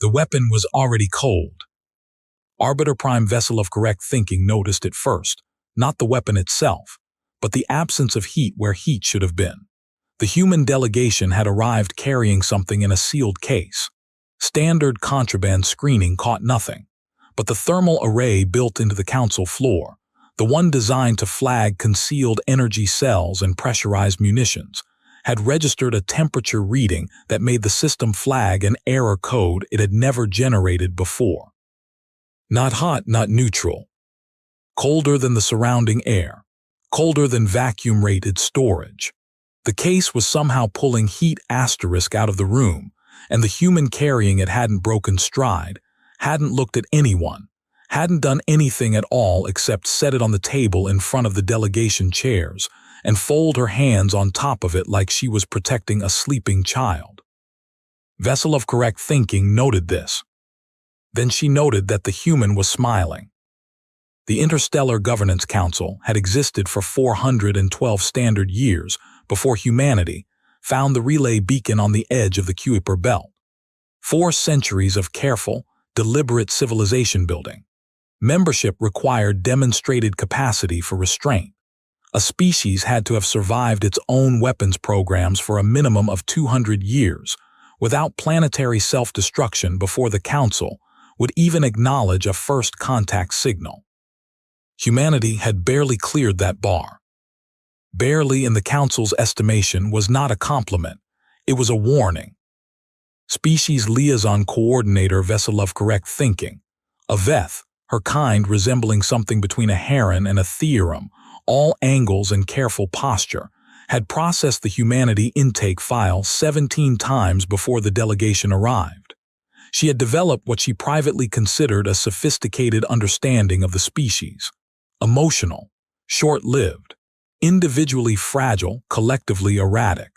The weapon was already cold. Arbiter Prime Vessel of Correct Thinking noticed it first, not the weapon itself, but the absence of heat where heat should have been. The human delegation had arrived carrying something in a sealed case. Standard contraband screening caught nothing, but the thermal array built into the council floor, the one designed to flag concealed energy cells and pressurized munitions, had registered a temperature reading that made the system flag an error code it had never generated before. Not hot, not neutral. Colder than the surrounding air. Colder than vacuum-rated storage. The case was somehow pulling heat asterisk out of the room, and the human carrying it hadn't broken stride, hadn't looked at anyone, hadn't done anything at all except set it on the table in front of the delegation chairs and fold her hands on top of it like she was protecting a sleeping child. Vessel of Correct Thinking noted this. Then she noted that the human was smiling. The Interstellar Governance Council had existed for 412 standard years before humanity found the relay beacon on the edge of the Kuiper Belt. 4 centuries of careful, deliberate civilization building. Membership required demonstrated capacity for restraint. A species had to have survived its own weapons programs for a minimum of 200 years, without planetary self-destruction before the Council would even acknowledge a first contact signal. Humanity had barely cleared that bar. Barely in the Council's estimation was not a compliment, it was a warning. Species Liaison Coordinator Vessel of Correct Thinking, a Veth, her kind resembling something between a heron and a theorem, all angles and careful posture, had processed the humanity intake file 17 times before the delegation arrived. She had developed what she privately considered a sophisticated understanding of the species. Emotional, short-lived, individually fragile, collectively erratic.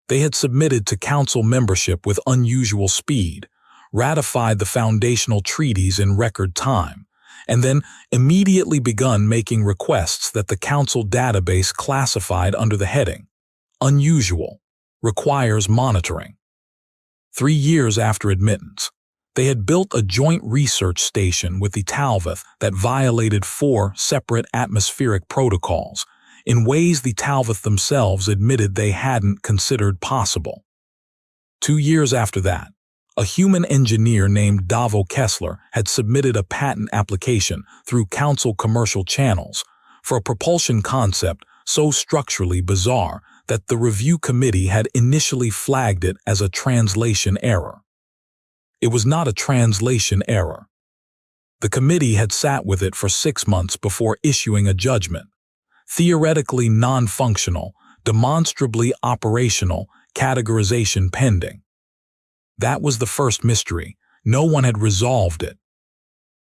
They had submitted to council membership with unusual speed, ratified the foundational treaties in record time, and then immediately begun making requests that the council database classified under the heading, Unusual, requires monitoring. 3 years after admittance, they had built a joint research station with the Talveth that violated 4 separate atmospheric protocols in ways the Talveth themselves admitted they hadn't considered possible. 2 years after that, a human engineer named Davo Kessler had submitted a patent application through council commercial channels for a propulsion concept so structurally bizarre that the review committee had initially flagged it as a translation error. It was not a translation error. The committee had sat with it for 6 months before issuing a judgment. Theoretically non-functional, demonstrably operational, categorization pending. That was the first mystery. No one had resolved it.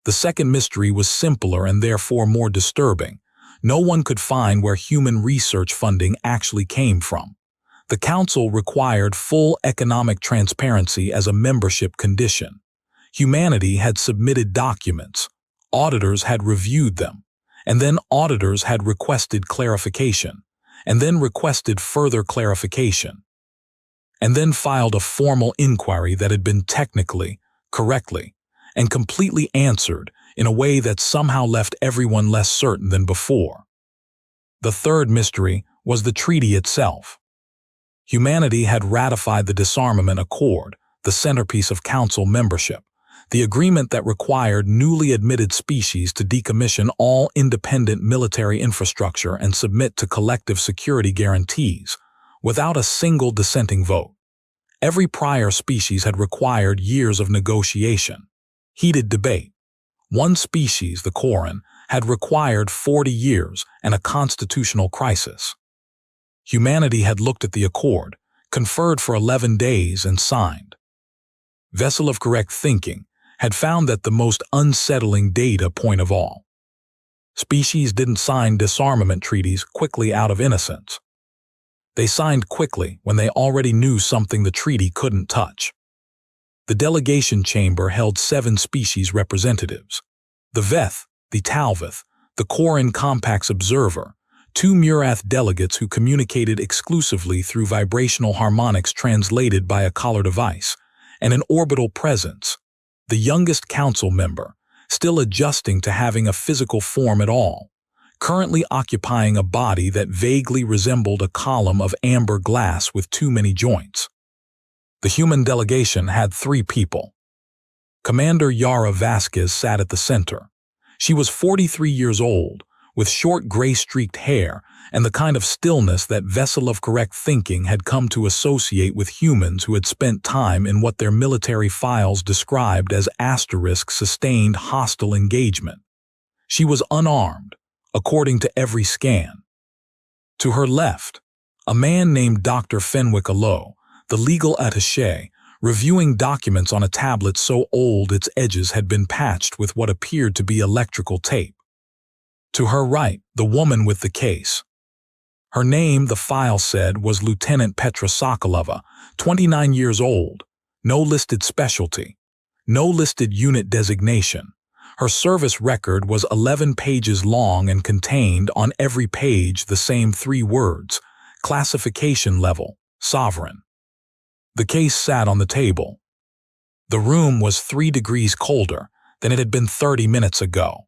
The second mystery was simpler and therefore more disturbing. No one could find where human research funding actually came from. The council required full economic transparency as a membership condition. Humanity had submitted documents. Auditors had reviewed them. And then auditors had requested clarification. And then requested further clarification. And then filed a formal inquiry that had been technically, correctly, and completely answered in a way that somehow left everyone less certain than before. The third mystery was the treaty itself. Humanity had ratified the Disarmament Accord, the centerpiece of council membership, the agreement that required newly admitted species to decommission all independent military infrastructure and submit to collective security guarantees, without a single dissenting vote. Every prior species had required years of negotiation, heated debate. One species, the Koran, had required 40 years and a constitutional crisis. Humanity had looked at the accord, conferred for 11 days, and signed. Vessel of Correct Thinking had found that the most unsettling data point of all. Species didn't sign disarmament treaties quickly out of innocence. They signed quickly when they already knew something the treaty couldn't touch. The delegation chamber held 7 species representatives. The Veth, the Talveth, the Koran Compact's observer, 2 Murath delegates who communicated exclusively through vibrational harmonics translated by a collar device, and an orbital presence. The youngest council member, still adjusting to having a physical form at all, currently occupying a body that vaguely resembled a column of amber glass with too many joints. The human delegation had 3 people. Commander Yara Vasquez sat at the center. She was 43 years old, with short gray-streaked hair and the kind of stillness that vessel of correct thinking had come to associate with humans who had spent time in what their military files described as *sustained hostile engagement. She was unarmed, according to every scan. To her left, a man named Dr. Fenwick Alo, the legal attaché, reviewing documents on a tablet so old its edges had been patched with what appeared to be electrical tape. To her right, the woman with the case. Her name, the file said, was Lieutenant Petra Sokolova, 29 years old, no listed specialty, no listed unit designation. Her service record was 11 pages long and contained on every page the same 3 words: classification level, sovereign. The case sat on the table. The room was 3 degrees colder than it had been 30 minutes ago.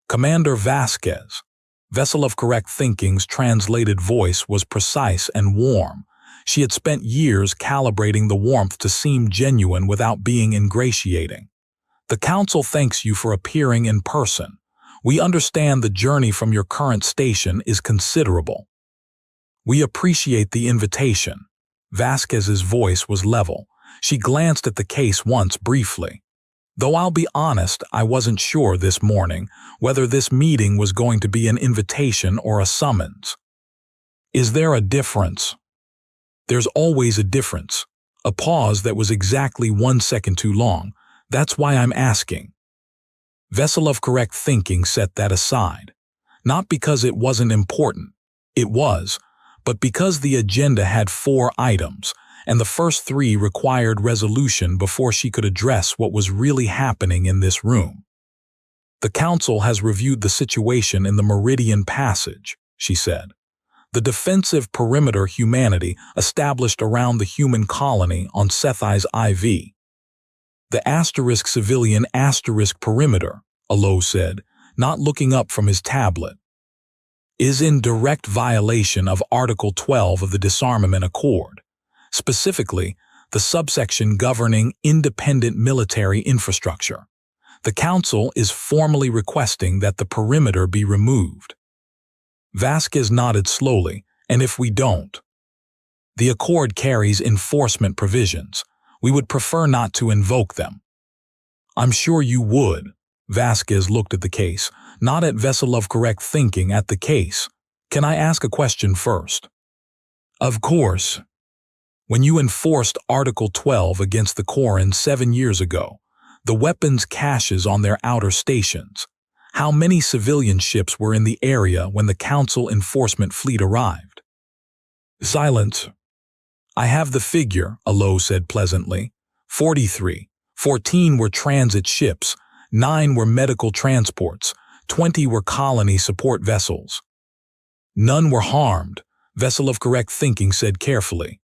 Commander Vasquez, vessel of correct thinking's translated voice was precise and warm. She had spent years calibrating the warmth to seem genuine without being ingratiating. The Council thanks you for appearing in person. We understand the journey from your current station is considerable. We appreciate the invitation. Vasquez's voice was level. She glanced at the case once briefly. Though I'll be honest, I wasn't sure this morning whether this meeting was going to be an invitation or a summons. Is there a difference? There's always a difference. A pause that was exactly 1 second too long. That's why I'm asking. Vessel of correct thinking set that aside. Not because it wasn't important. It was. But because the agenda had 4 items, and the first 3 required resolution before she could address what was really happening in this room. The Council has reviewed the situation in the Meridian Passage, she said. The defensive perimeter humanity established around the human colony on Sethai's IV. The civilian perimeter, Alo said, not looking up from his tablet, is in direct violation of Article 12 of the Disarmament Accord, specifically the subsection governing independent military infrastructure. The Council is formally requesting that the perimeter be removed. Vasquez nodded slowly, and if we don't, the Accord carries enforcement provisions. We would prefer not to invoke them. I'm sure you would. Vasquez looked at the case, not at vessel of correct thinking, at the case. Can I ask a question first? Of course. When you enforced Article 12 against the Corran 7 years ago, the weapons caches on their outer stations, how many civilian ships were in the area when the Council enforcement fleet arrived? Silence. I have the figure, Alo said pleasantly. 43. 14 were transit ships, 9 were medical transports, 20 were colony support vessels. None were harmed, vessel of correct thinking said carefully.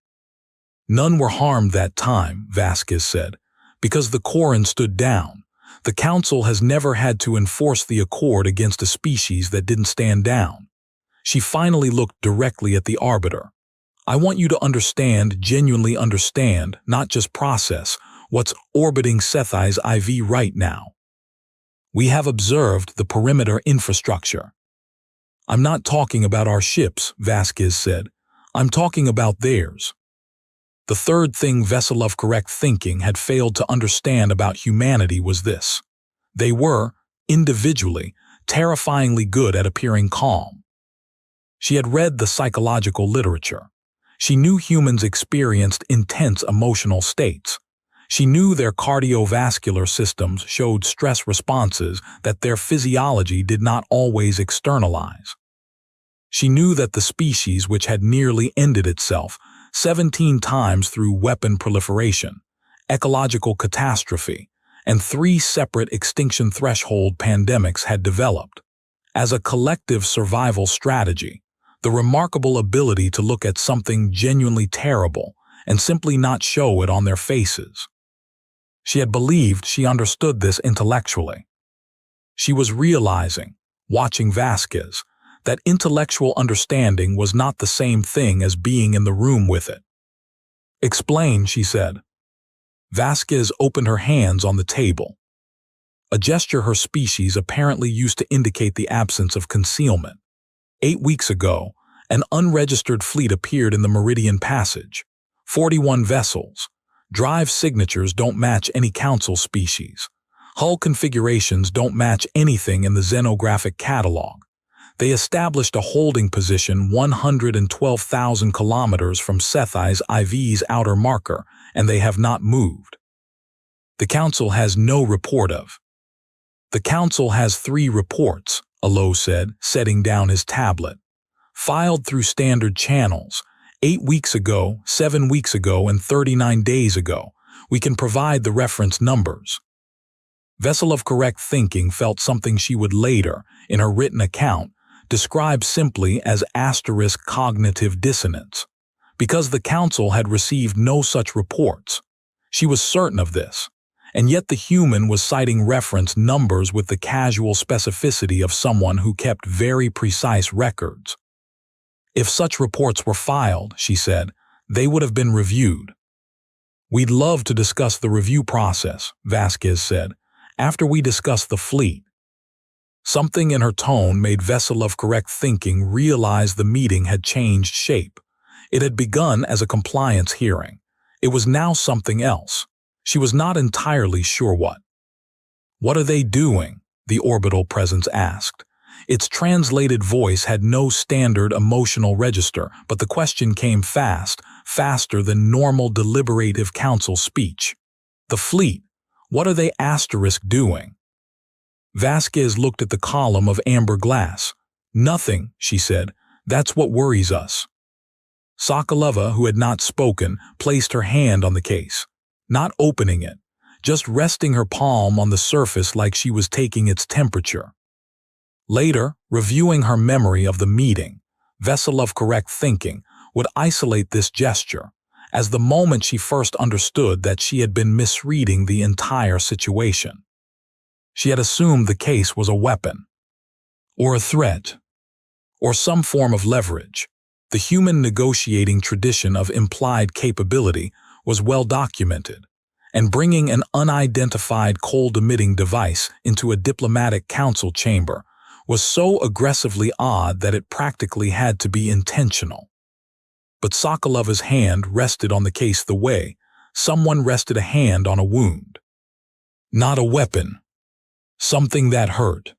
None were harmed that time, Vasquez said, because the Corran stood down. The Council has never had to enforce the Accord against a species that didn't stand down. She finally looked directly at the Arbiter. I want you to understand, genuinely understand, not just process, what's orbiting Sethai's IV right now. We have observed the perimeter infrastructure. I'm not talking about our ships, Vasquez said. I'm talking about theirs. The third thing vessel of correct thinking had failed to understand about humanity was this. They were, individually, terrifyingly good at appearing calm. She had read the psychological literature. She knew humans experienced intense emotional states. She knew their cardiovascular systems showed stress responses that their physiology did not always externalize. She knew that the species which had nearly ended itself 17 times through weapon proliferation, ecological catastrophe, and 3 separate extinction threshold pandemics had developed. As a collective survival strategy, the remarkable ability to look at something genuinely terrible and simply not show it on their faces. She had believed she understood this intellectually. She was realizing, watching Vasquez, that intellectual understanding was not the same thing as being in the room with it. "Explain," she said. Vasquez opened her hands on the table, a gesture her species apparently used to indicate the absence of concealment. 8 weeks ago, an unregistered fleet appeared in the Meridian Passage. 41 vessels. Drive signatures don't match any council species. Hull configurations don't match anything in the xenographic catalog. They established a holding position 112,000 kilometers from Sethi's IV's outer marker, and they have not moved. The Council has no report of. The Council has 3 reports, Alo said, setting down his tablet. Filed through standard channels, 8 weeks ago, 7 weeks ago, and 39 days ago. We can provide the reference numbers. Vessel of Correct Thinking felt something she would later, in her written account, describe simply as asterisk cognitive dissonance. Because the Council had received no such reports. She was certain of this. And yet the human was citing reference numbers with the casual specificity of someone who kept very precise records. If such reports were filed, she said, they would have been reviewed. We'd love to discuss the review process, Vasquez said, after we discuss the fleet. Something in her tone made Vessel of Correct Thinking realize the meeting had changed shape. It had begun as a compliance hearing. It was now something else. She was not entirely sure what. "What are they doing?" the orbital presence asked. Its translated voice had no standard emotional register, but the question came fast, faster than normal deliberative council speech. "The fleet. What are they doing?" Vasquez looked at the column of amber glass. "Nothing," she said. "That's what worries us." Sokolova, who had not spoken, placed her hand on the case. Not opening it, just resting her palm on the surface like she was taking its temperature. Later, reviewing her memory of the meeting, Vessel of Correct Thinking would isolate this gesture as the moment she first understood that she had been misreading the entire situation. She had assumed the case was a weapon, or a threat, or some form of leverage. The human negotiating tradition of implied capability was well documented, and bringing an unidentified cold-emitting device into a diplomatic council chamber was so aggressively odd that it practically had to be intentional. But Sokolova's hand rested on the case the way someone rested a hand on a wound. Not a weapon. Something that hurt.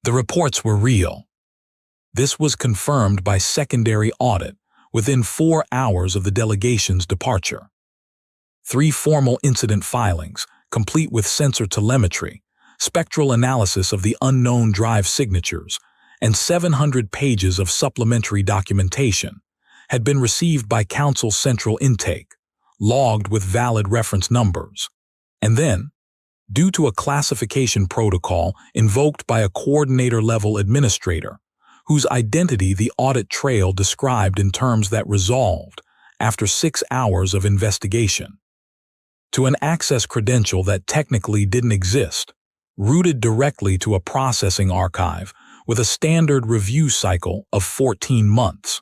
The reports were real. This was confirmed by secondary audit within 4 hours of the delegation's departure. 3 formal incident filings, complete with sensor telemetry, spectral analysis of the unknown drive signatures, and 700 pages of supplementary documentation, had been received by Council Central Intake, logged with valid reference numbers. And then, due to a classification protocol invoked by a coordinator-level administrator, whose identity the audit trail described in terms that resolved after 6 hours of investigation, to an access credential that technically didn't exist, routed directly to a processing archive with a standard review cycle of 14 months.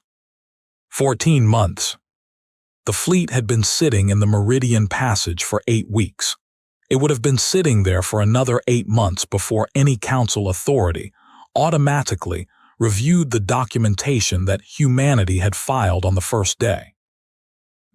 14 months. The fleet had been sitting in the Meridian Passage for 8 weeks. It would have been sitting there for another 8 months before any council authority automatically reviewed the documentation that humanity had filed on the first day.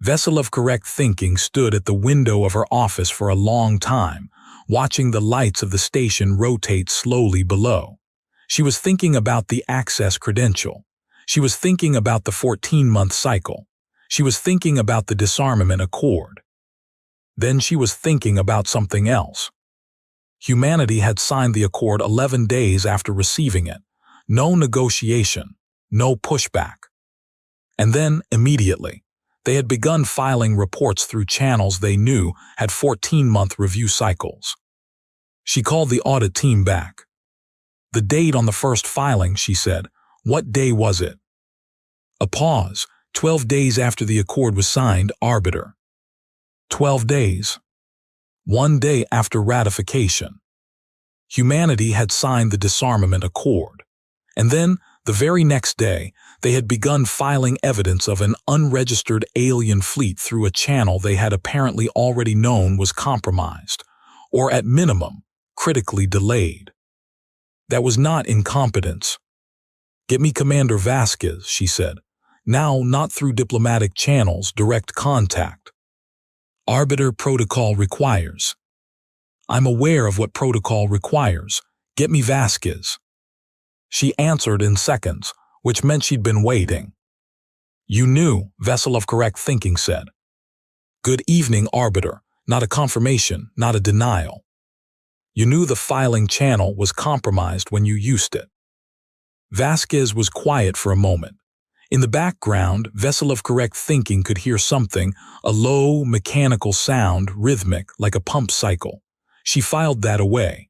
Vessel of Correct Thinking stood at the window of her office for a long time, watching the lights of the station rotate slowly below. She was thinking about the access credential. She was thinking about the 14-month cycle. She was thinking about the disarmament accord. Then she was thinking about something else. Humanity had signed the accord 11 days after receiving it. No negotiation, no pushback. And then, immediately, they had begun filing reports through channels they knew had 14-month review cycles. She called the audit team back. "The date on the first filing," she said. "What day was it?" A pause, 12 days after the accord was signed, Arbiter. 12 days. 1 day after ratification. Humanity had signed the disarmament accord. And then, the very next day, they had begun filing evidence of an unregistered alien fleet through a channel they had apparently already known was compromised, or at minimum, critically delayed. That was not incompetence. "Get me Commander Vasquez," she said. "Now, not through diplomatic channels, direct contact." "Arbiter protocol requires." "I'm aware of what protocol requires. Get me Vasquez." She answered in seconds, which meant she'd been waiting. "You knew," Vessel of Correct Thinking said. "Good evening, Arbiter. Not a confirmation, not a denial. You knew the filing channel was compromised when you used it." Vasquez was quiet for a moment. In the background, Vessel of Correct Thinking could hear something, a low, mechanical sound, rhythmic, like a pump cycle. She filed that away.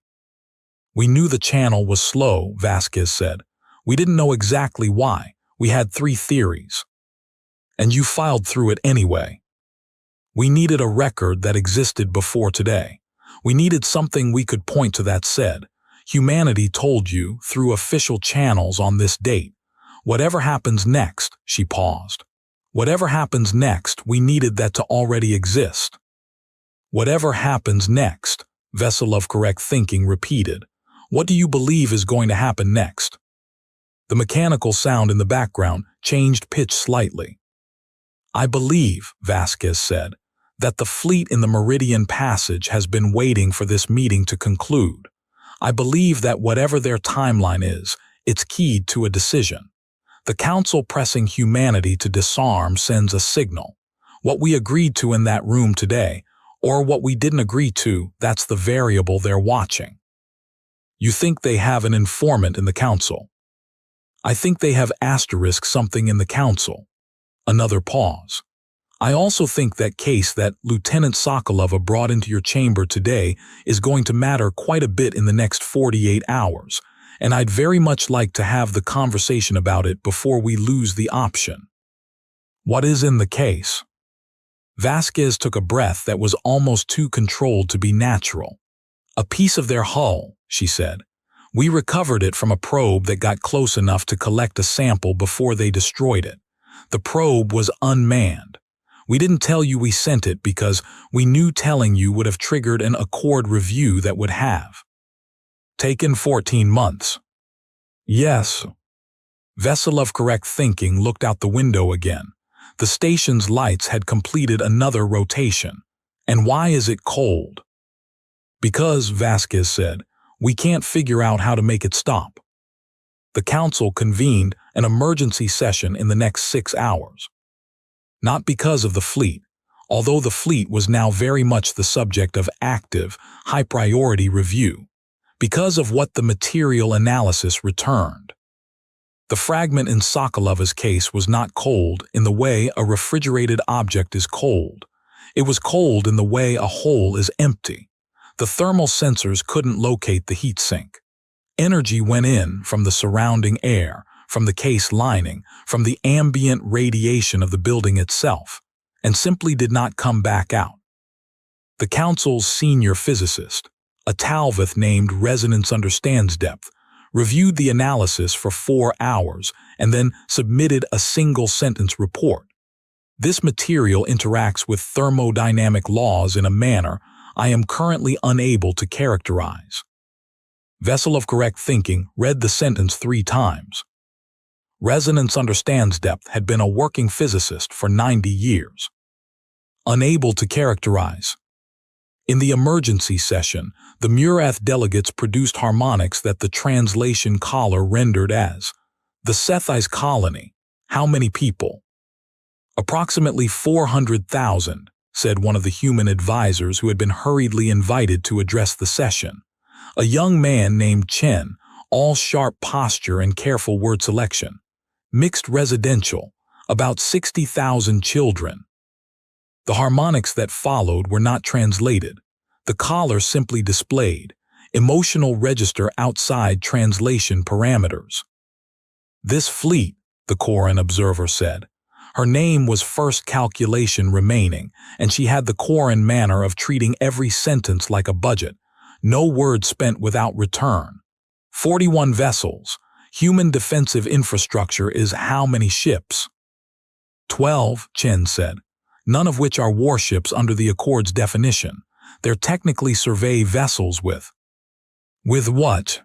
"We knew the channel was slow," Vasquez said. "We didn't know exactly why. We had 3 theories. And you filed through it anyway. We needed a record that existed before today. We needed something we could point to that said, humanity told you through official channels on this date. Whatever happens next," she paused. "Whatever happens next, we needed that to already exist." "Whatever happens next," Vessel of Correct Thinking repeated. "What do you believe is going to happen next?" The mechanical sound in the background changed pitch slightly. "I believe," Vasquez said, "that the fleet in the Meridian Passage has been waiting for this meeting to conclude. I believe that whatever their timeline is, it's keyed to a decision. The Council pressing humanity to disarm sends a signal. What we agreed to in that room today, or what we didn't agree to, that's the variable they're watching." "You think they have an informant in the Council?" "I think they have asterisk something in the Council." Another pause. "I also think that case that Lieutenant Sokolova brought into your chamber today is going to matter quite a bit in the next 48 hours, and I'd very much like to have the conversation about it before we lose the option." "What is in the case?" Vasquez took a breath that was almost too controlled to be natural. "A piece of their hull," she said. "We recovered it from a probe that got close enough to collect a sample before they destroyed it. The probe was unmanned. We didn't tell you we sent it because we knew telling you would have triggered an Accord review that would have taken 14 months. "Yes." Vessel of Correct Thinking looked out the window again. The station's lights had completed another rotation. "And why is it cold?" "Because," Vasquez said, "we can't figure out how to make it stop." The Council convened an emergency session in the next 6 hours. Not because of the fleet, although the fleet was now very much the subject of active, high-priority review, because of what the material analysis returned. The fragment in Sokolova's case was not cold in the way a refrigerated object is cold. It was cold in the way a hole is empty. The thermal sensors couldn't locate the heat sink. Energy went in from the surrounding air, from the case lining, from the ambient radiation of the building itself, and simply did not come back out. The Council's senior physicist, a Talvith named Resonance Understands Depth, reviewed the analysis for 4 hours and then submitted a single-sentence report. "This material interacts with thermodynamic laws in a manner I am currently unable to characterize." Vessel of Correct Thinking read the sentence 3 times. Resonance Understands Depth had been a working physicist for 90 years. Unable to characterize. In the emergency session, the Murath delegates produced harmonics that the translation caller rendered as, "The Sethai's colony. How many people?" "Approximately 400,000, said one of the human advisors who had been hurriedly invited to address the session. A young man named Chen, all sharp posture and careful word selection. Mixed residential, about 60,000 children. The harmonics that followed were not translated. The caller simply displayed emotional register outside translation parameters. "This fleet," the Koran observer said, Her name was First Calculation Remaining, and she had the core and manner of treating every sentence like a budget. No word spent without return. 41 vessels. Human defensive infrastructure is how many ships? 12, Chen said. None of which are warships under the Accord's definition. They're technically survey vessels with. With what?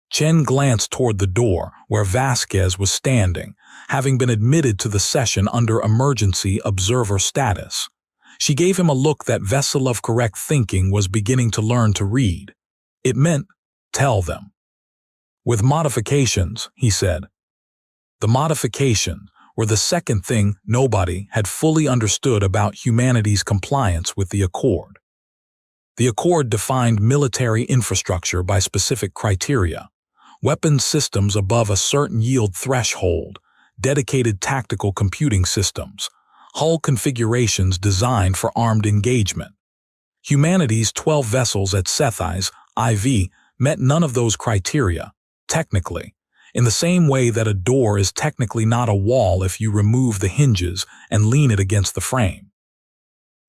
Chen glanced toward the door where Vasquez was standing, having been admitted to the session under emergency observer status. She gave him a look that vessel of correct thinking was beginning to learn to read. It meant, tell them. With modifications, he said. The modification were the second thing nobody had fully understood about humanity's compliance with the Accord. The Accord defined military infrastructure by specific criteria: weapons systems above a certain yield threshold, dedicated tactical computing systems, hull configurations designed for armed engagement. Humanity's 12 vessels at Sci's IV met none of those criteria, technically, in the same way that a door is technically not a wall if you remove the hinges and lean it against the frame.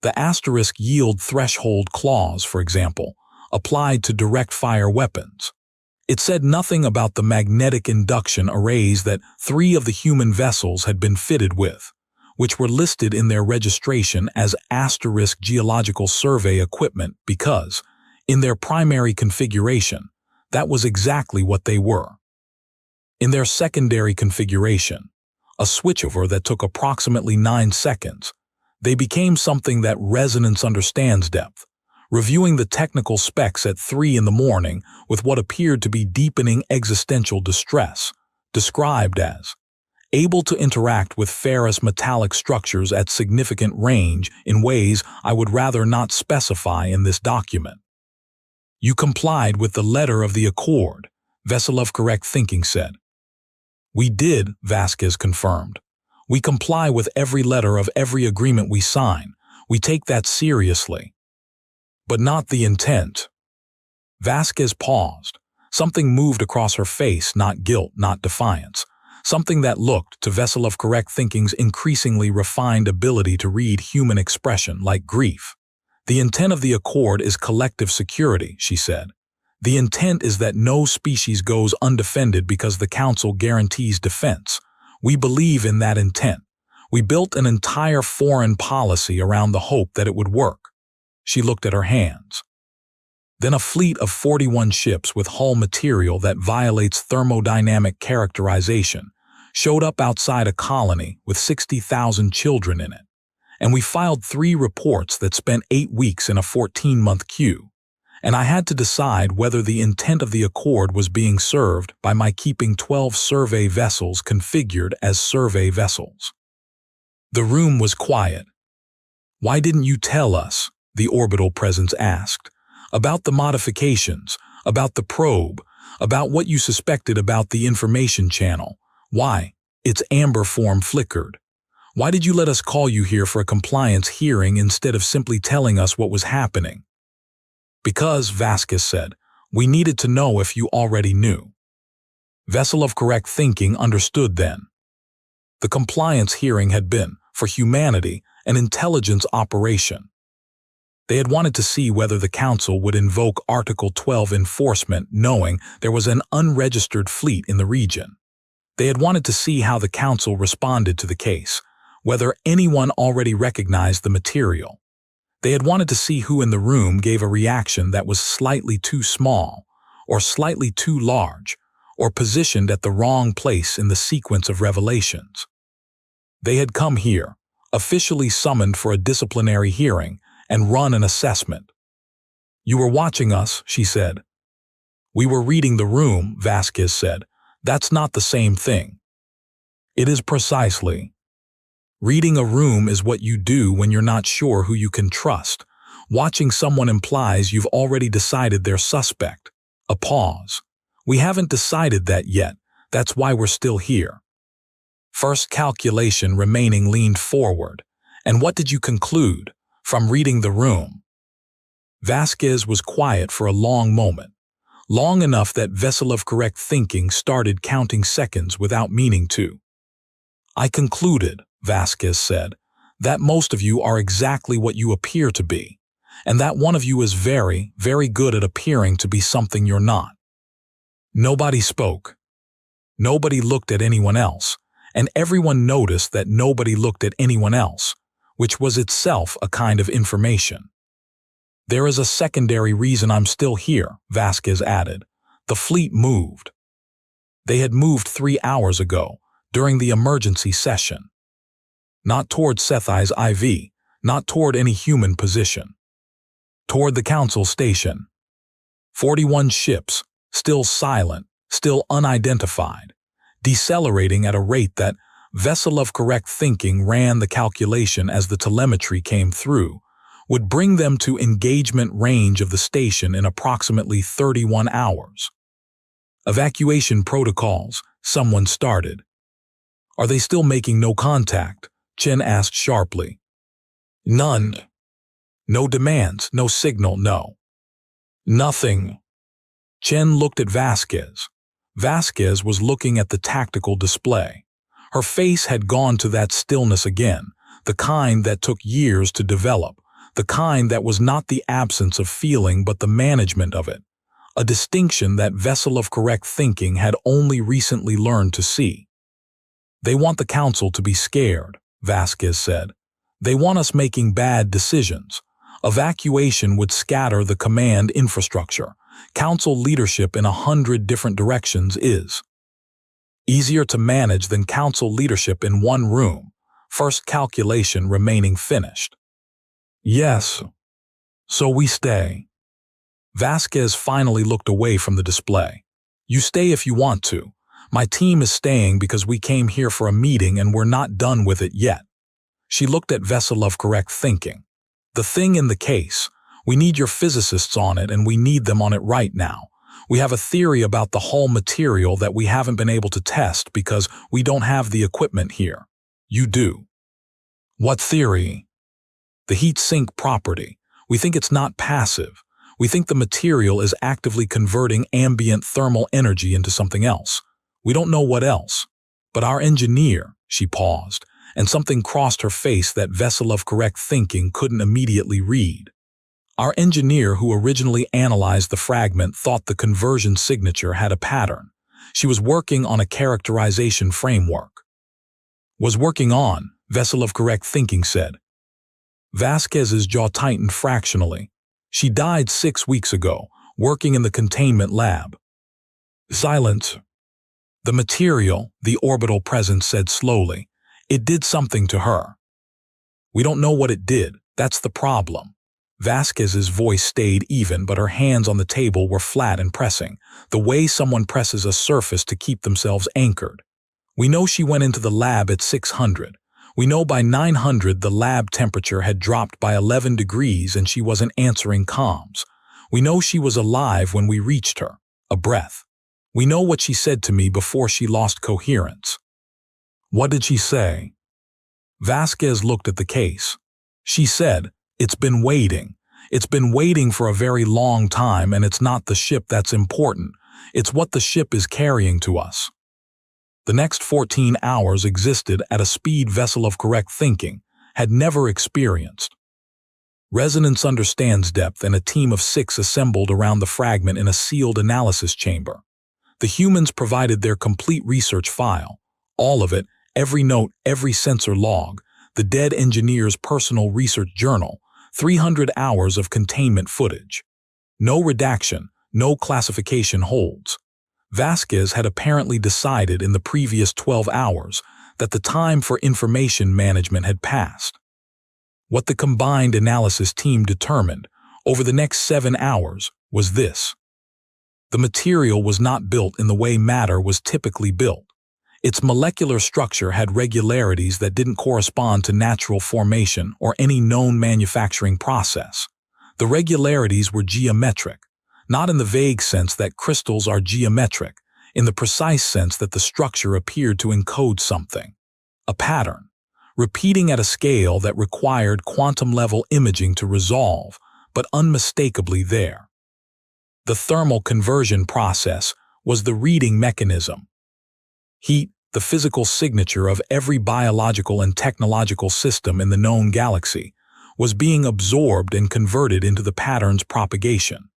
The asterisk yield threshold clause, for example, applied to direct fire weapons. It said nothing about the magnetic induction arrays that 3 of the human vessels had been fitted with, which were listed in their registration as asterisk geological survey equipment because, in their primary configuration, that was exactly what they were. In their secondary configuration, a switchover that took approximately 9 seconds, they became something that resonance understands depth, reviewing the technical specs at 3 in the morning with what appeared to be deepening existential distress, described as able to interact with ferrous metallic structures at significant range in ways I would rather not specify in this document. You complied with the letter of the Accord, Vessel of Correct Thinking said. We did, Vasquez confirmed. We comply with every letter of every agreement we sign. We take that seriously. But not the intent. Vasquez paused. Something moved across her face, not guilt, not defiance. Something that looked, to Vessel of Correct Thinking's increasingly refined ability to read human expression, like grief. The intent of the Accord is collective security, she said. The intent is that no species goes undefended because the Council guarantees defense. We believe in that intent. We built an entire foreign policy around the hope that it would work. She looked at her hands. Then a fleet of 41 ships with hull material that violates thermodynamic characterization showed up outside a colony with 60,000 children in it. And we filed 3 reports that spent 8 weeks in a 14-month queue. And I had to decide whether the intent of the Accord was being served by my keeping 12 survey vessels configured as survey vessels. The room was quiet. Why didn't you tell us, the orbital presence asked, about the modifications, about the probe, about what you suspected about the information channel? Why? Its amber form flickered. Why did you let us call you here for a compliance hearing instead of simply telling us what was happening? Because, Vasquez said, we needed to know if you already knew. Vessel of Correct Thinking understood then. The compliance hearing had been, for humanity, an intelligence operation. They had wanted to see whether the Council would invoke Article 12 enforcement knowing there was an unregistered fleet in the region. They had wanted to see how the Council responded to the case, whether anyone already recognized the material. They had wanted to see who in the room gave a reaction that was slightly too small, or slightly too large, or positioned at the wrong place in the sequence of revelations. They had come here, officially summoned for a disciplinary hearing, and run an assessment. You were watching us, she said. We were reading the room, Vasquez said. That's not the same thing. It is precisely. Reading a room is what you do when you're not sure who you can trust. Watching someone implies you've already decided they're suspect. A pause. We haven't decided that yet. That's why we're still here. First Calculation Remaining leaned forward. And what did you conclude from reading the room? Vasquez was quiet for a long moment. Long enough that Vessel of Correct Thinking started counting seconds without meaning to. I concluded, Vasquez said, that most of you are exactly what you appear to be, and that one of you is very, very good at appearing to be something you're not. Nobody spoke. Nobody looked at anyone else, and everyone noticed that nobody looked at anyone else, which was itself a kind of information. There is a secondary reason I'm still here, Vasquez added. The fleet moved. They had moved 3 hours ago, during the emergency session. Not toward Sethi's IV, not toward any human position. Toward the Council station. 41 ships, still silent, still unidentified, decelerating at a rate that vessel of correct thinking ran the calculation as the telemetry came through, would bring them to engagement range of the station in approximately 31 hours. Evacuation protocols, someone started. Are they still making no contact? Chen asked sharply. None. No demands, no signal, no. Nothing. Chen looked at Vasquez. Vasquez was looking at the tactical display. Her face had gone to that stillness again, the kind that took years to develop, the kind that was not the absence of feeling but the management of it, a distinction that vessel of correct thinking had only recently learned to see. They want the Council to be scared, Vasquez said. They want us making bad decisions. Evacuation would scatter the command infrastructure. Council leadership in 100 different directions is easier to manage than Council leadership in one room, first calculation remaining finished. Yes. So we stay. Vasquez finally looked away from the display. You stay if you want to. My team is staying because we came here for a meeting and we're not done with it yet. She looked at vessel of correct thinking. The thing in the case, we need your physicists on it and we need them on it right now. We have a theory about the hull material that we haven't been able to test because we don't have the equipment here. You do. What theory? The heat sink property. We think it's not passive. We think the material is actively converting ambient thermal energy into something else. We don't know what else. But our engineer, she paused, and something crossed her face that vessel of correct thinking couldn't immediately read. Our engineer who originally analyzed the fragment thought the conversion signature had a pattern. She was working on a characterization framework. Was working on, vessel of correct thinking said. Vasquez's jaw tightened fractionally. She died 6 weeks ago, working in the containment lab. Silence. The material, the orbital presence said slowly. It did something to her. We don't know what it did. That's the problem. Vasquez's voice stayed even, but her hands on the table were flat and pressing, the way someone presses a surface to keep themselves anchored. We know she went into the lab at 600. We know by 900 the lab temperature had dropped by 11 degrees and she wasn't answering comms. We know she was alive when we reached her, a breath. We know what she said to me before she lost coherence. What did she say? Vasquez looked at the case. She said, it's been waiting. It's been waiting for a very long time and it's not the ship that's important. It's what the ship is carrying to us. The next 14 hours existed at a speed vessel of correct thinking had never experienced. Resonance understands depth and a team of 6 assembled around the fragment in a sealed analysis chamber. The humans provided their complete research file, all of it, every note, every sensor log, the dead engineer's personal research journal, 300 hours of containment footage. No redaction, no classification holds. Vasquez had apparently decided in the previous 12 hours that the time for information management had passed. What the combined analysis team determined over the next 7 hours was this. The material was not built in the way matter was typically built. Its molecular structure had regularities that didn't correspond to natural formation or any known manufacturing process. The regularities were geometric, not in the vague sense that crystals are geometric, in the precise sense that the structure appeared to encode something, a pattern, repeating at a scale that required quantum-level imaging to resolve, but unmistakably there. The thermal conversion process was the reading mechanism. Heat, the physical signature of every biological and technological system in the known galaxy, was being absorbed and converted into the pattern's propagation.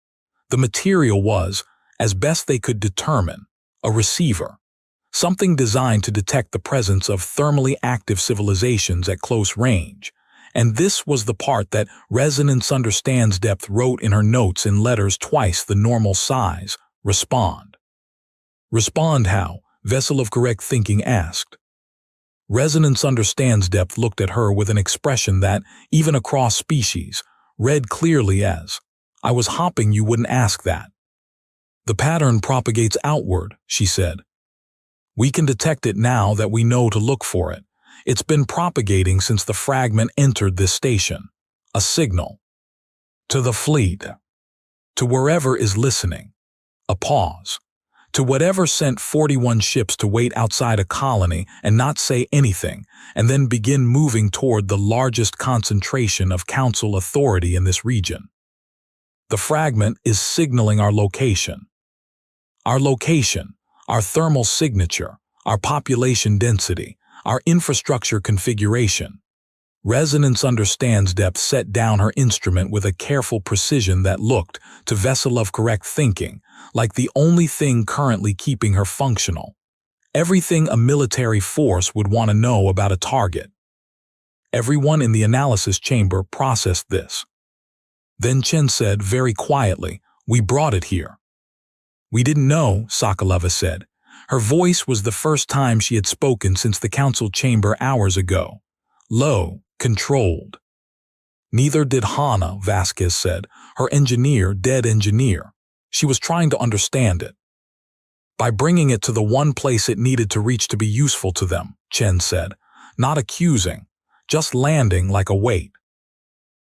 The material was, as best they could determine, a receiver, something designed to detect the presence of thermally active civilizations at close range. And this was the part that Resonance Understands Depth wrote in her notes in letters twice the normal size. Respond. Respond how? Vessel of Correct Thinking asked. Resonance Understands Depth looked at her with an expression that, even across species, read clearly as, I was hoping you wouldn't ask that. The pattern propagates outward, she said. We can detect it now that we know to look for it. It's been propagating since the fragment entered this station. A signal. To the fleet. To wherever is listening. A pause. To whatever sent 41 ships to wait outside a colony and not say anything, and then begin moving toward the largest concentration of council authority in this region. The fragment is signaling our location. Our location, our thermal signature, our population density, our infrastructure configuration. Resonance Understands Depth set down her instrument with a careful precision that looked, to Vessel of Correct Thinking, like the only thing currently keeping her functional. Everything a military force would want to know about a target. Everyone in the analysis chamber processed this. Then Chen said very quietly, we brought it here. We didn't know, Sokolova said. Her voice was the first time she had spoken since the council chamber hours ago. Low, controlled. Neither did Hana, Vasquez said, her engineer, dead engineer. She was trying to understand it. By bringing it to the one place it needed to reach to be useful to them, Chen said, not accusing, just landing like a weight.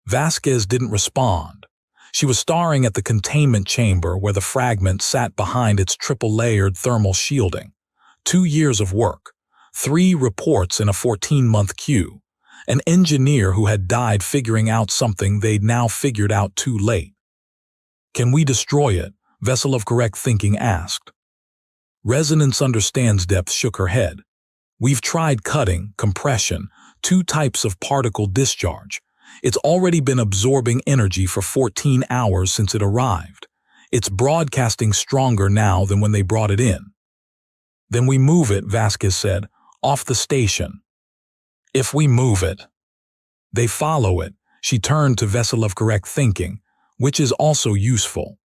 Vasquez didn't respond. She was staring at the containment chamber where the fragment sat behind its triple-layered thermal shielding. 2 years of work, 3 reports in a 14-month queue, an engineer who had died figuring out something they'd now figured out too late. Can we destroy it? Vessel of Correct Thinking asked. Resonance Understands Depth shook her head. We've tried cutting, compression, 2 types of particle discharge. It's already been absorbing energy for 14 hours since it arrived. It's broadcasting stronger now than when they brought it in. Then we move it, Vasquez said, off the station. If we move it. They follow it. She turned to Vessel of Correct Thinking, which is also useful.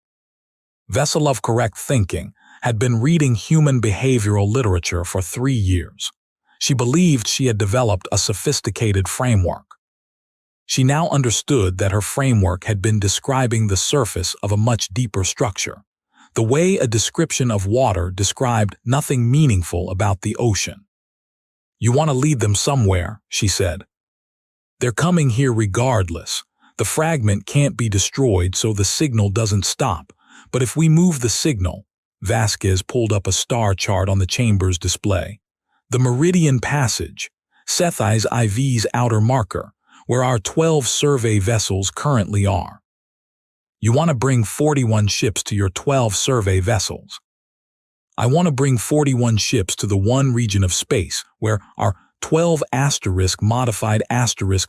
Vessel of Correct Thinking had been reading human behavioral literature for 3 years. She believed she had developed a sophisticated framework. She now understood that her framework had been describing the surface of a much deeper structure, the way a description of water described nothing meaningful about the ocean. You want to lead them somewhere, she said. They're coming here regardless. The fragment can't be destroyed so the signal doesn't stop, but if we move the signal, Vasquez pulled up a star chart on the chamber's display. The Meridian Passage, Sethai's IV's outer marker, where our 12 survey vessels currently are. You want to bring 41 ships to your 12 survey vessels. I want to bring 41 ships to the one region of space where our 12 modified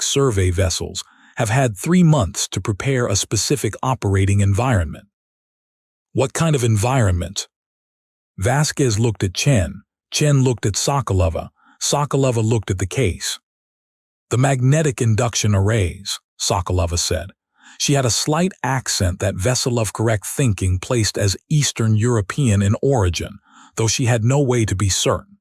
survey vessels have had 3 months to prepare a specific operating environment. What kind of environment? Vasquez looked at Chen. Chen looked at Sokolova. Sokolova looked at the case. The magnetic induction arrays, Sokolova said. She had a slight accent that Vessel of Correct Thinking placed as Eastern European in origin, though she had no way to be certain.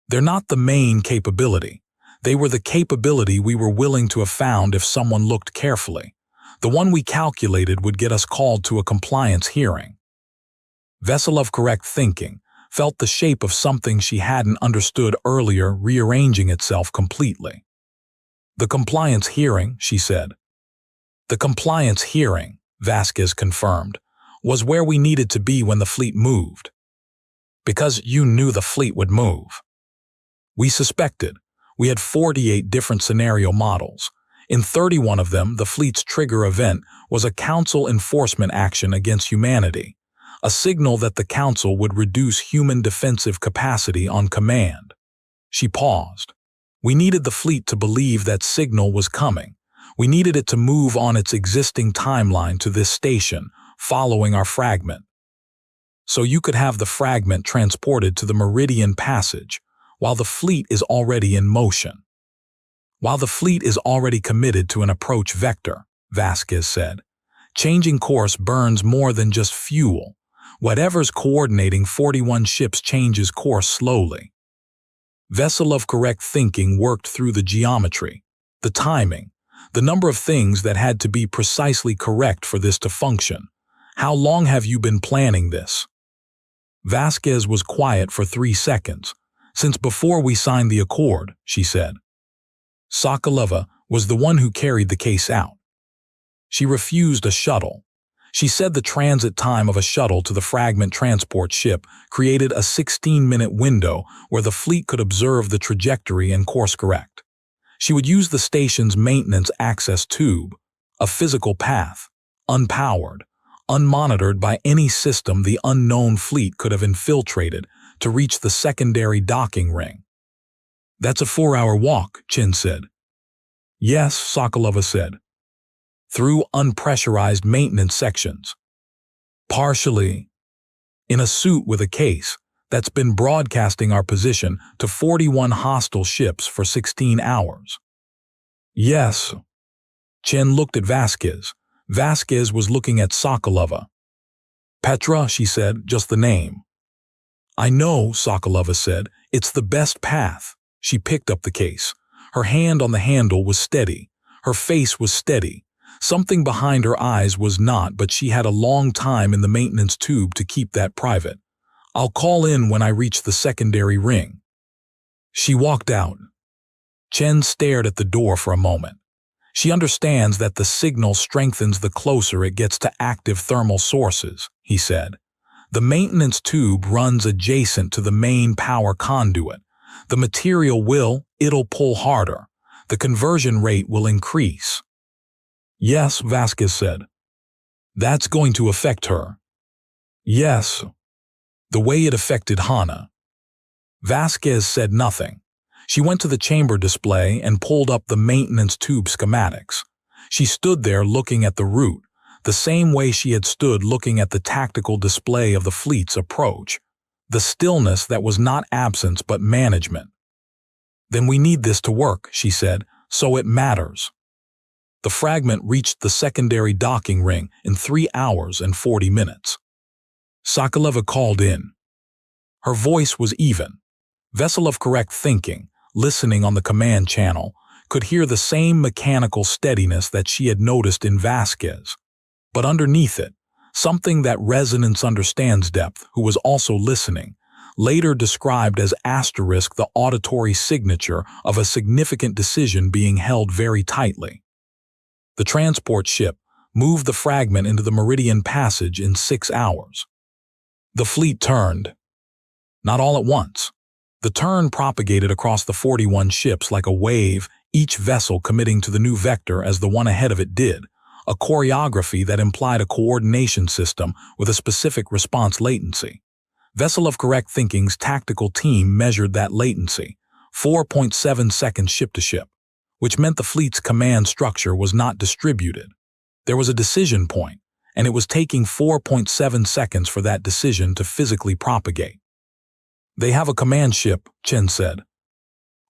They're not the main capability. They were the capability we were willing to have found if someone looked carefully. The one we calculated would get us called to a compliance hearing. Vessel of Correct Thinking felt the shape of something she hadn't understood earlier rearranging itself completely. The compliance hearing, she said. The compliance hearing, Vasquez confirmed, was where we needed to be when the fleet moved. Because you knew the fleet would move. We suspected. We had 48 different scenario models. In 31 of them, the fleet's trigger event was a council enforcement action against humanity, a signal that the council would reduce human defensive capacity on command. She paused. We needed the fleet to believe that signal was coming. We needed it to move on its existing timeline to this station, following our fragment. So you could have the fragment transported to the Meridian Passage, while the fleet is already in motion. While the fleet is already committed to an approach vector, Vasquez said. Changing course burns more than just fuel. Whatever's coordinating 41 ships changes course slowly. Vessel of correct thinking worked through the geometry, the timing, the number of things that had to be precisely correct for this to function. How long have you been planning this? Vasquez was quiet for 3 seconds. Since before we signed the accord, she said. Sokolova was the one who carried the case out. She refused a shuttle. She said the transit time of a shuttle to the fragment transport ship created a 16-minute window where the fleet could observe the trajectory and course correct. She would use the station's maintenance access tube, a physical path, unpowered, unmonitored by any system the unknown fleet could have infiltrated to reach the secondary docking ring. That's a 4-hour walk, Chin said. Yes, Sokolova said. Through unpressurized maintenance sections. Partially. In a suit with a case that's been broadcasting our position to 41 hostile ships for 16 hours. Yes. Chen looked at Vasquez. Vasquez was looking at Sokolova. Petra, she said, just the name. I know, Sokolova said. It's the best path. She picked up the case. Her hand on the handle was steady. Her face was steady. Something behind her eyes was not, but she had a long time in the maintenance tube to keep that private. I'll call in when I reach the secondary ring. She walked out. Chen stared at the door for a moment. She understands that the signal strengthens the closer it gets to active thermal sources, he said. The maintenance tube runs adjacent to the main power conduit. The material it'll pull harder. The conversion rate will increase. Yes, Vasquez said. That's going to affect her. Yes. The way it affected Hana. Vasquez said nothing. She went to the chamber display and pulled up the maintenance tube schematics. She stood there looking at the route, the same way she had stood looking at the tactical display of the fleet's approach. The stillness that was not absence but management. Then we need this to work, she said, so it matters. The fragment reached the secondary docking ring in 3 hours and 40 minutes. Sokolova called in. Her voice was even. Vessel of correct thinking, listening on the command channel, could hear the same mechanical steadiness that she had noticed in Vasquez. But underneath it, something that Resonance Understands Depth, who was also listening, later described as asterisk the auditory signature of a significant decision being held very tightly. The transport ship moved the fragment into the Meridian Passage in 6 hours. The fleet turned. Not all at once. The turn propagated across the 41 ships like a wave, each vessel committing to the new vector as the one ahead of it did, a choreography that implied a coordination system with a specific response latency. Vessel of Correct Thinking's tactical team measured that latency, 4.7 seconds ship to ship, which meant the fleet's command structure was not distributed. There was a decision point, and it was taking 4.7 seconds for that decision to physically propagate. They have a command ship, Chen said.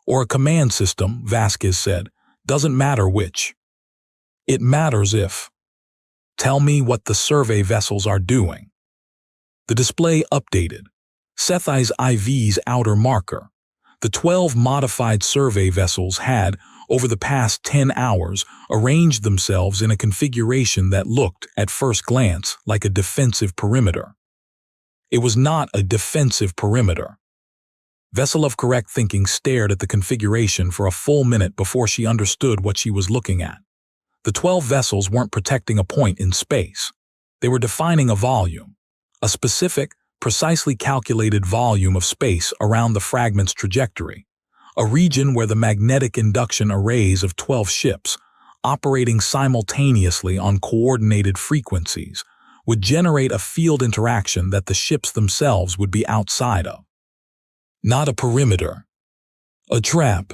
Or a command system, Vasquez said. Doesn't matter which. It matters if. Tell me what the survey vessels are doing. The display updated. Sethai's IV's outer marker. The 12 modified survey vessels had, over the past 10 hours, arranged themselves in a configuration that looked, at first glance, like a defensive perimeter. It was not a defensive perimeter. Vessel of Correct Thinking stared at the configuration for a full minute before she understood what she was looking at. The 12 vessels weren't protecting a point in space. They were defining a volume, a specific, precisely calculated volume of space around the fragment's trajectory, a region where the magnetic induction arrays of 12 ships, operating simultaneously on coordinated frequencies, would generate a field interaction that the ships themselves would be outside of. Not a perimeter. A trap.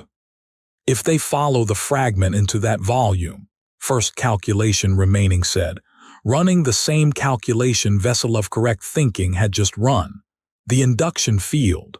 If they follow the fragment into that volume, first calculation remaining said, running the same calculation vessel of correct thinking had just run, the induction field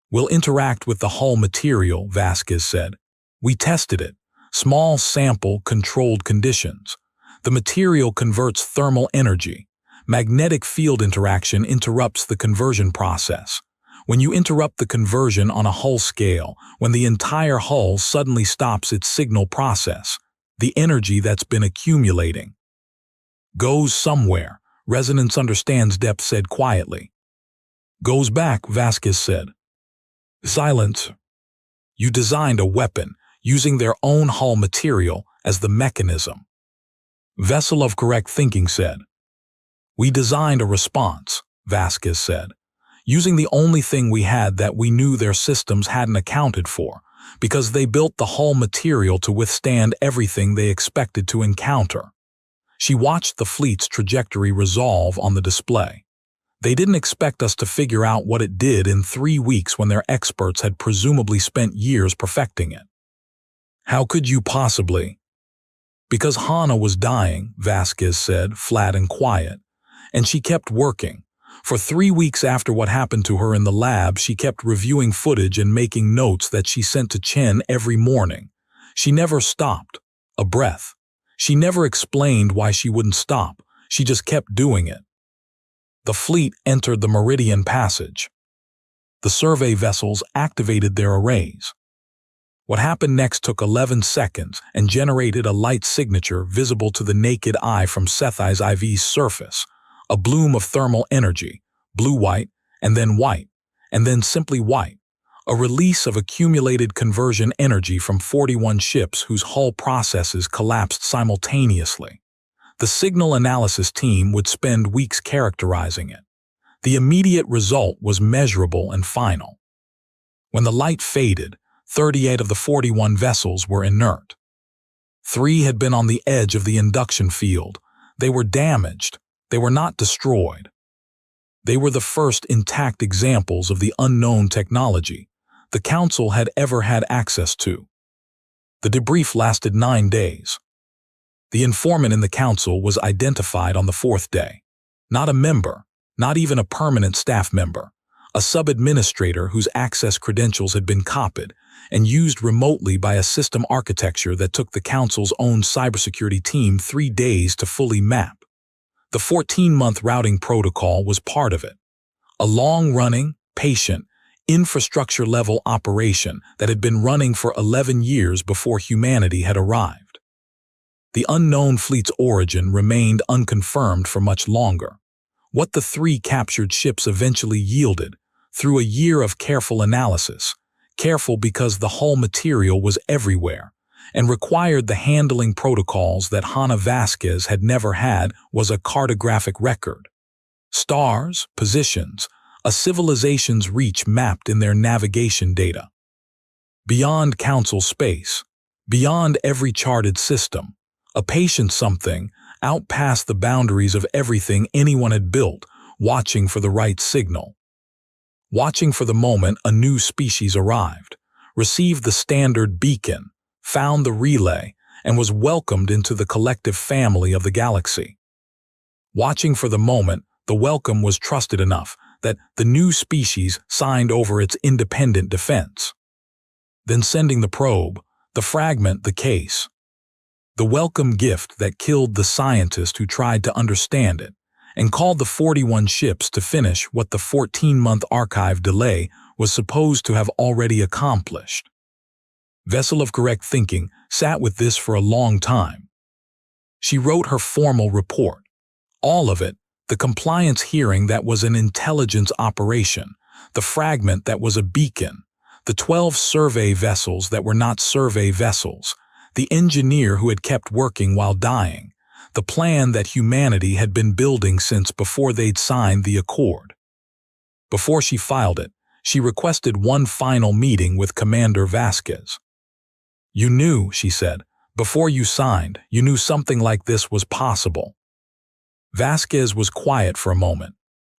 will interact with the hull material, Vasquez said. We tested it. Small sample controlled conditions. The material converts thermal energy. Magnetic field interaction interrupts the conversion process. When you interrupt the conversion on a hull scale, when the entire hull suddenly stops its signal process, the energy that's been accumulating goes somewhere, Resonance Understands Depth said quietly. Goes back, Vasquez said. Silence. You designed a weapon using their own hull material as the mechanism. Vessel of Correct Thinking said. We designed a response, Vasquez said, using the only thing we had that we knew their systems hadn't accounted for, because they built the hull material to withstand everything they expected to encounter. She watched the fleet's trajectory resolve on the display. They didn't expect us to figure out what it did in 3 weeks when their experts had presumably spent years perfecting it. How could you possibly? Because Hana was dying, Vasquez said, flat and quiet, and she kept working. For 3 weeks after what happened to her in the lab, she kept reviewing footage and making notes that she sent to Chen every morning. She never stopped. A breath. She never explained why she wouldn't stop. She just kept doing it. The fleet entered the Meridian Passage. The survey vessels activated their arrays. What happened next took 11 seconds and generated a light signature visible to the naked eye from Sethai's IV's surface, a bloom of thermal energy, blue-white, and then simply white, a release of accumulated conversion energy from 41 ships whose hull processes collapsed simultaneously. The signal analysis team would spend weeks characterizing it. The immediate result was measurable and final. When the light faded, 38 of the 41 vessels were inert. 3 had been on the edge of the induction field. They were damaged. They were not destroyed. They were the first intact examples of the unknown technology the Council had ever had access to. The debrief lasted 9 days. The informant in the Council was identified on the 4th day. Not a member, not even a permanent staff member, a sub-administrator whose access credentials had been copied and used remotely by a system architecture that took the Council's own cybersecurity team 3 days to fully map. The 14-month routing protocol was part of it. A long-running, patient, infrastructure-level operation that had been running for 11 years before humanity had arrived. The unknown fleet's origin remained unconfirmed for much longer. What the 3 captured ships eventually yielded, through a year of careful analysis, careful because the hull material was everywhere, and required the handling protocols that Hana Vasquez had never had, was a cartographic record. Stars, positions, a civilization's reach mapped in their navigation data. Beyond Council space, beyond every charted system, a patient something, out past the boundaries of everything anyone had built, watching for the right signal. Watching for the moment a new species arrived, received the standard beacon, found the relay, and was welcomed into the collective family of the galaxy. Watching for the moment, the welcome was trusted enough that the new species signed over its independent defense. Then sending the probe, the fragment, the case. The welcome gift that killed the scientist who tried to understand it, and called the 41 ships to finish what the 14-month archive delay was supposed to have already accomplished. Vessel of Correct Thinking sat with this for a long time. She wrote her formal report. All of it, the compliance hearing that was an intelligence operation, the fragment that was a beacon, the 12 survey vessels that were not survey vessels, the engineer who had kept working while dying, the plan that humanity had been building since before they'd signed the accord. Before she filed it, she requested one final meeting with Commander Vasquez. You knew, she said, before you signed, you knew something like this was possible. Vasquez was quiet for a moment.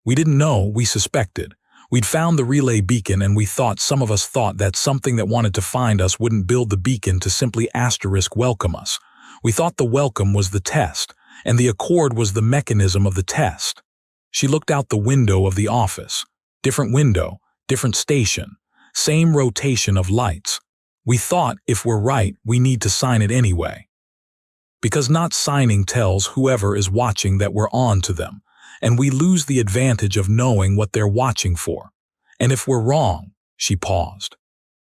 We didn't know, we suspected. We'd found the relay beacon, and some of us thought that something that wanted to find us wouldn't build the beacon to simply welcome us. We thought the welcome was the test, and the accord was the mechanism of the test. She looked out the window of the office. Different window, different station, same rotation of lights. We thought, if we're right, we need to sign it anyway. Because not signing tells whoever is watching that we're on to them, and we lose the advantage of knowing what they're watching for. And if we're wrong, she paused.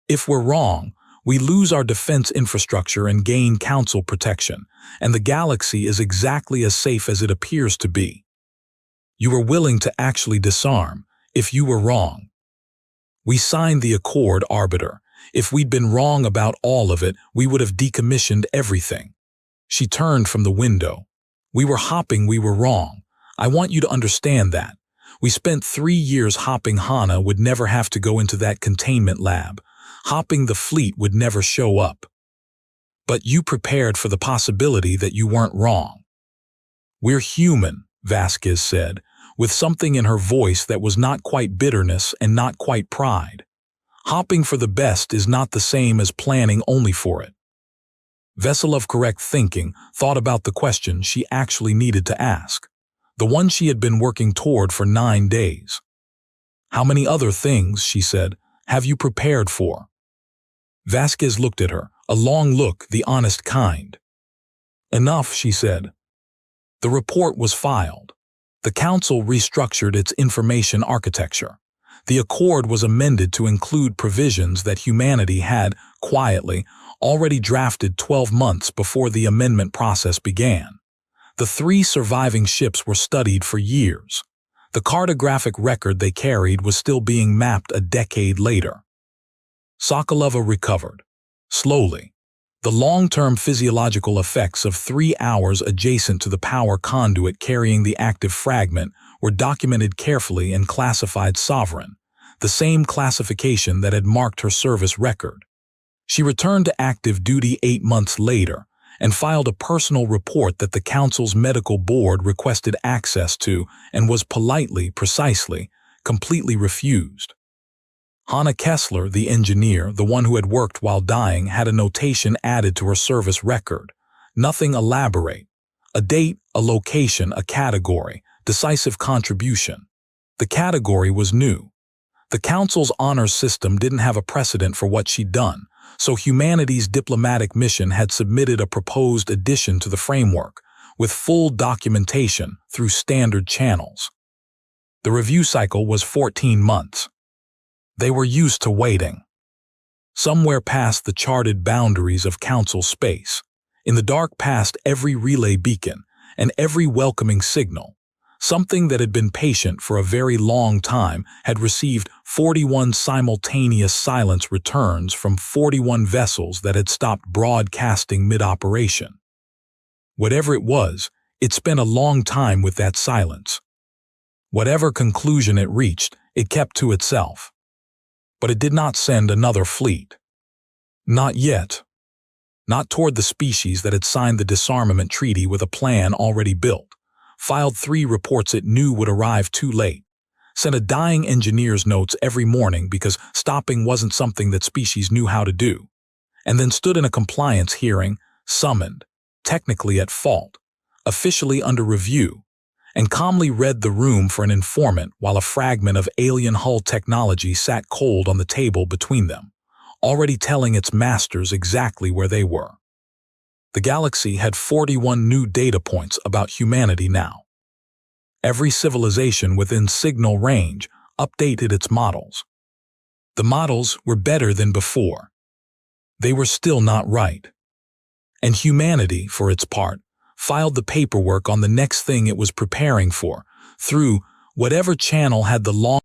If we're wrong, we lose our defense infrastructure and gain council protection, and the galaxy is exactly as safe as it appears to be. You were willing to actually disarm, if you were wrong. We signed the accord, Arbiter. If we'd been wrong about all of it, we would have decommissioned everything. She turned from the window. We were hopping, we were wrong. I want you to understand that. We spent 3 years hopping. Hana would never have to go into that containment lab. Hopping the fleet would never show up. But you prepared for the possibility that you weren't wrong. We're human, Vasquez said, with something in her voice that was not quite bitterness and not quite pride. Hopping for the best is not the same as planning only for it. Vessel of correct thinking thought about the question she actually needed to ask, the one she had been working toward for 9 days. How many other things, she said, have you prepared for? Vasquez looked at her, a long look, the honest kind. Enough, she said. The report was filed. The council restructured its information architecture. The accord was amended to include provisions that humanity had, quietly, already drafted 12 months before the amendment process began. The 3 surviving ships were studied for years. The cartographic record they carried was still being mapped a decade later. Sokolova recovered. Slowly. The long-term physiological effects of 3 hours adjacent to the power conduit carrying the active fragment were documented carefully and classified sovereign, the same classification that had marked her service record. She returned to active duty 8 months later and filed a personal report that the Council's medical board requested access to and was precisely, completely refused. Hannah Kessler, the engineer, the one who had worked while dying, had a notation added to her service record. Nothing elaborate. A date, a location, a category, decisive contribution. The category was new. The Council's honor system didn't have a precedent for what she'd done, so humanity's diplomatic mission had submitted a proposed addition to the framework, with full documentation through standard channels. The review cycle was 14 months. They were used to waiting. Somewhere past the charted boundaries of Council space, in the dark past every relay beacon and every welcoming signal, something that had been patient for a very long time had received 41 simultaneous silence returns from 41 vessels that had stopped broadcasting mid-operation. Whatever it was, it spent a long time with that silence. Whatever conclusion it reached, it kept to itself. But it did not send another fleet. Not yet. Not toward the species that had signed the disarmament treaty with a plan already built, filed 3 reports it knew would arrive too late, sent a dying engineer's notes every morning because stopping wasn't something that species knew how to do, and then stood in a compliance hearing, summoned, technically at fault, officially under review, and calmly read the room for an informant while a fragment of alien hull technology sat cold on the table between them, already telling its masters exactly where they were. The galaxy had 41 new data points about humanity now. Every civilization within signal range updated its models. The models were better than before. They were still not right. And humanity, for its part, filed the paperwork on the next thing it was preparing for, through whatever channel had the long